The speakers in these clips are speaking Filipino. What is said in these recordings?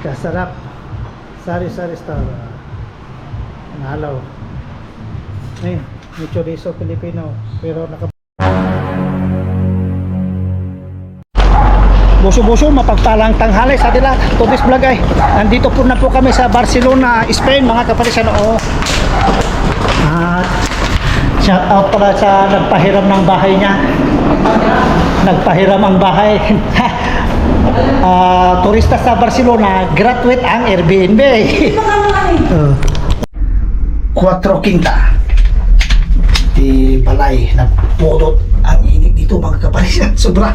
Kasarap. Sari-sari star. Nalaw. May chorizo Pilipino. Pero naka buso-buso, mapagpalang tanghali sa atin lahat. Tubis Vlog ay. Nandito po na po kami sa Barcelona, Spain, mga kapalisan. At shout out pala sa nagpahiram ng bahay niya. Nagpahiram ang bahay. Turista sa Barcelona, graduate ang Airbnb. 4 Quinta. Di balay, nagpudot ang init dito, mga kapalisan. Sobra.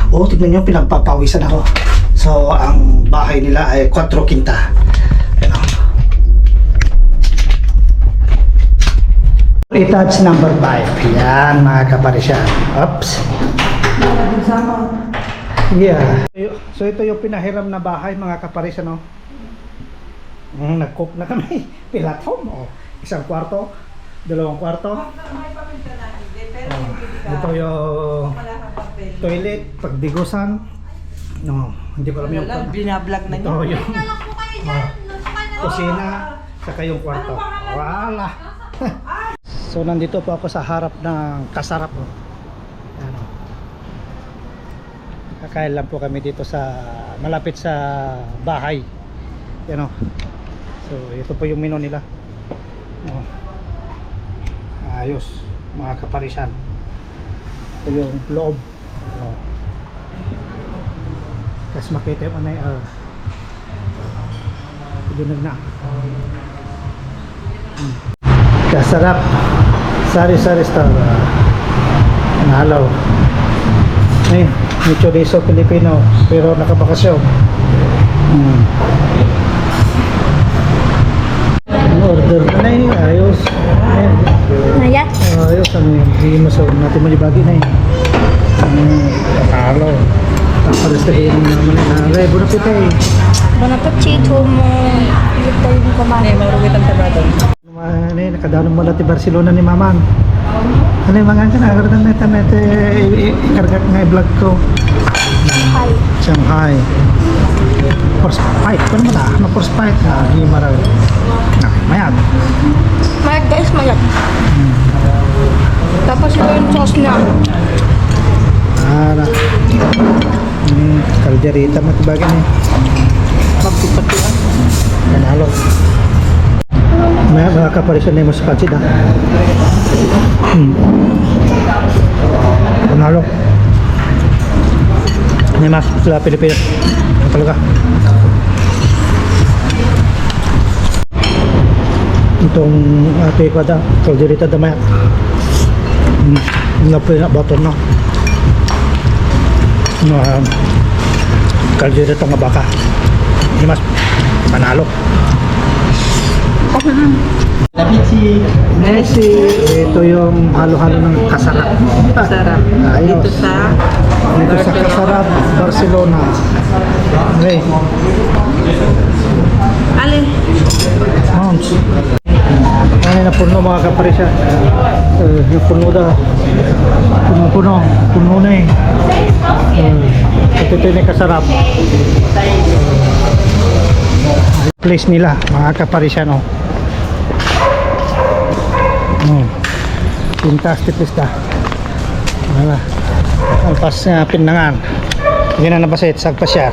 Tignan nyo, pinagpapawisan ako. So, ang bahay nila ay 4 Quinta. Etage number 5. Yan, mga kapalisyan. Oops. Yeah. So, ito yung pinahiram na bahay, mga kapalisyan. Nag-cook na kami. Pilatom. Isang kwarto, 2 kwarto. Ito yung toilet, pagdigusan. Hindi ko alam yung binablog na ito yung kusina, saka yung kwarto. Wala. So nandito po ako sa harap ng Kasarap. Ano. Kakain lang po kami dito sa malapit sa bahay. Yan o. So ito po yung menu nila. Ayos, mga kaparisan. Ito yung loob. Kasi makita yung anay dinag na. Kasarap. Sari-sari star. Nalaw. May chorizo Pilipino pero nakabakasyon. Order na ayos. Naya? Ayos, hindi mo sa natin malibagi na Halo. Tapos sabihin naman na bon appetit. Bon appetit mo. Ito yung kumain. Marugit ang tabato. Nakadaan mo natin Barcelona ni Maman. Ano yung mga kanagaradan na ito ikargak nga i-vlog ko. Hi. Shanghai. First fight. Ano mo na? First fight na. Gimara. Mayag. Mayag guys, mayag. Tapos ito yung sauce niya. Kalderita matibagin eh. Magpipatian. Nanalo. May mga kapalisyon na yung mas pansit ha. Nanalo. May mas sila Pilipino. Talaga. Itong ito yung kada. Kalderita damay. Baton na. Kalderita nga baka. Ini mas panalo. Messi. Ito yung halo-halo ng Kasarap. Sarap. Ayos. Dito sa Kasarap, Barcelona. Okay. Ali. Mounts. Ano na puno mga kaparisya. Napuno daw. Puno na eh. Ito yung Kasarap. Place nila mga kaparisya no. Fantastic pista. Wala. Ang pas pinangan. Hindi na nabasit sa pasyar.